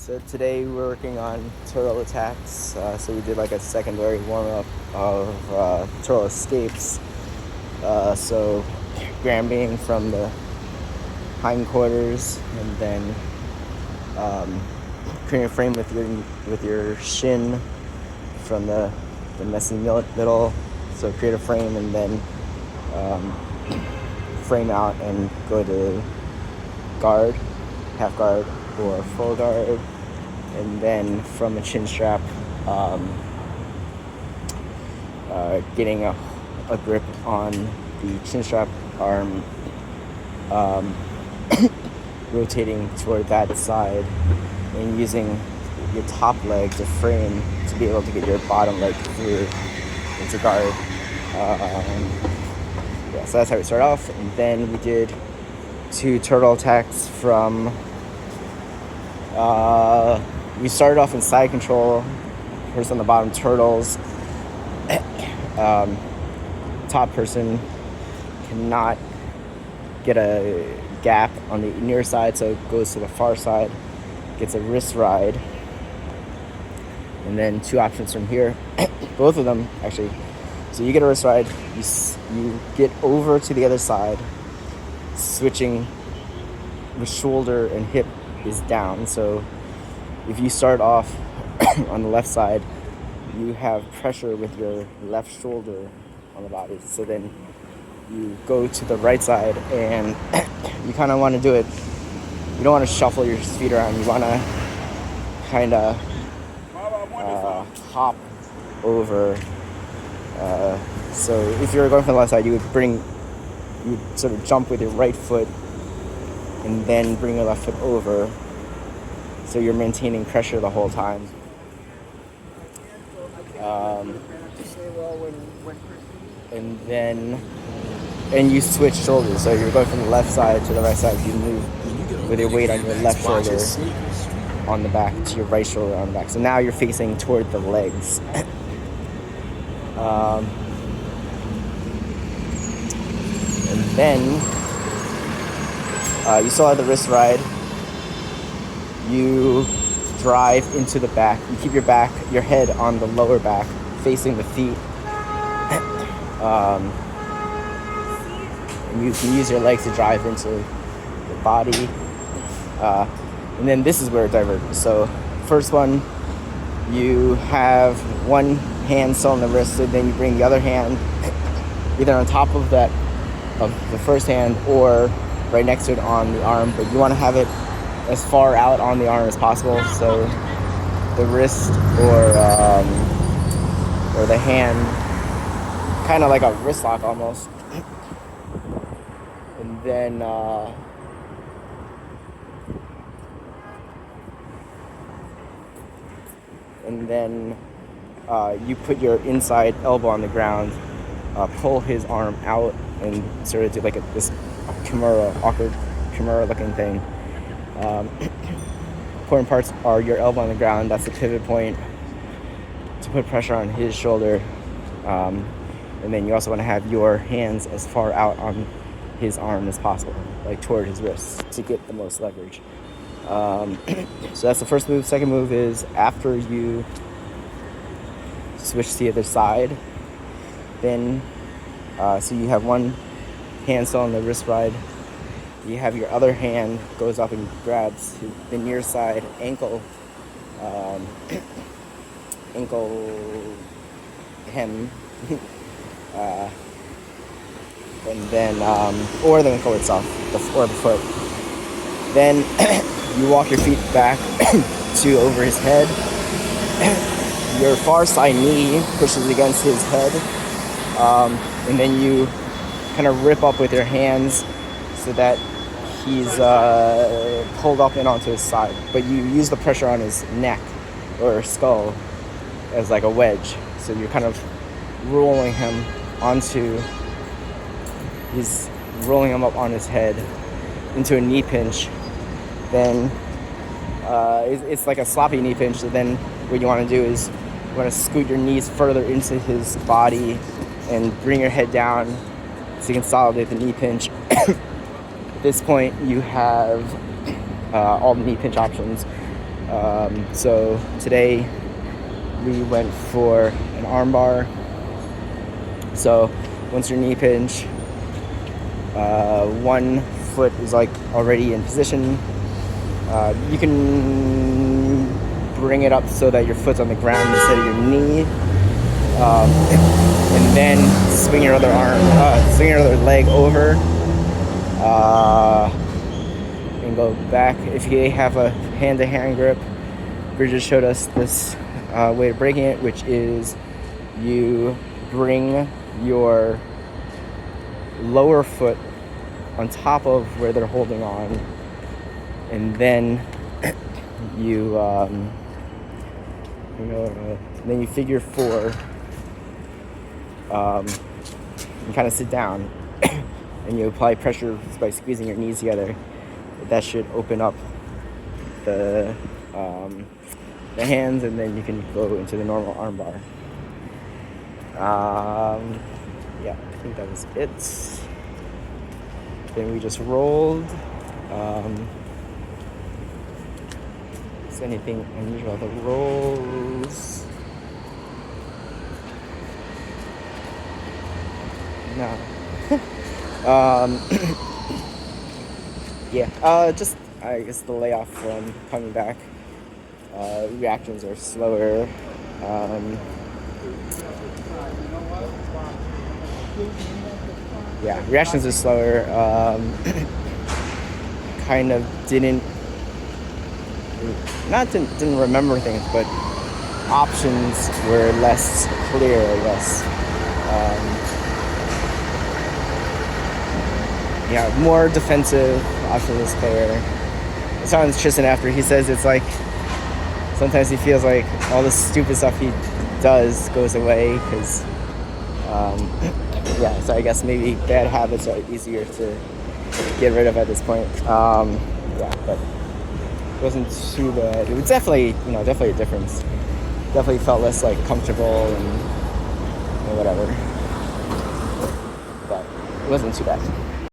So today we're working on turtle attacks. So we did like a secondary warm-up of turtle escapes. So grabbing from the hindquarters and then creating a frame with your shin from the messy middle. So create a frame and then frame out and go to guard, half guard or full guard, and then from a chin strap, getting a grip on the chin strap arm, rotating toward that side and using your top leg to frame to be able to get your bottom leg through into guard. So that's how we start off, and then we did 2 turtle attacks from we started off in side control, first on the bottom turtles. Top person cannot get a gap on the near side, so it goes to the far side, gets a wrist ride, and then 2 options from here. Both of them actually. So you get a wrist ride, you get over to the other side, switching the shoulder and hip is down. So if you start off on the left side, you have pressure with your left shoulder on the body. So then you go to the right side and you kind of want to do it. You don't want to shuffle your feet around. You want to kind of hop over. So if you're going from the left side, you would sort of jump with your right foot and then bring your left foot over. So you're maintaining pressure the whole time. And you switch shoulders. So you're going from the left side to the right side. You move with your weight on your left shoulder on the back to your right shoulder on the back. So now you're facing toward the legs. And then you still have the wrist ride. You drive into the back. You keep your head on the lower back, facing the feet. And you can use your legs to drive into the body. And then this is where it diverges. So first one, you have one hand still on the wrist, and then you bring the other hand either on top of the first hand or right next to it on the arm, but you want to have it as far out on the arm as possible, so the wrist or the hand, kind of like a wrist lock almost. And then you put your inside elbow on the ground, pull his arm out, and sort of do like this awkward Kimura looking thing. Important parts are your elbow on the ground. That's the pivot point to put pressure on his shoulder. And then you also want to have your hands as far out on his arm as possible, like toward his wrists, to get the most leverage. So that's the first move. Second move is after you switch to the other side, then so you have one hand still on the wrist ride. You have your other hand goes up and grabs the near side ankle hem, and then or the ankle itself, or the foot. Then you walk your feet back to over his head. Your far side knee pushes against his head, and then you kind of rip up with your hands so that he's pulled up and onto his side. But you use the pressure on his neck or skull as like a wedge. So you're kind of rolling him up on his head into a knee pinch. Then it's like a sloppy knee pinch. So then what you want to do is you want to scoot your knees further into his body and bring your head down so you consolidate the knee pinch. At this point, you have all the knee pinch options. So today we went for an armbar. So once your knee pinch, one foot is like already in position. You can bring it up so that your foot's on the ground instead of your knee, and then swing your other swing your other leg over, and go back. If you have a hand-to-hand grip, Bridget showed us this way of breaking it, which is you bring your lower foot on top of where they're holding on, and then then you figure four, and kind of sit down, and you apply pressure by squeezing your knees together. That should open up the hands, and then you can go into the normal armbar. Yeah, I think that was it. Then we just rolled. Is anything unusual about the rolls? No. Yeah. Just I guess the layoff from coming back. Reactions are slower. Yeah, reactions are slower. Kind of didn't remember things, but options were less clear, I guess. Yeah, more defensive, option was clear. I was talking to Tristan after. He says it's like sometimes he feels like all the stupid stuff he does goes away because yeah, so I guess maybe bad habits are easier to get rid of at this point. Yeah, but it wasn't too bad. It was definitely a difference. Definitely felt less like comfortable and whatever. But it wasn't too bad.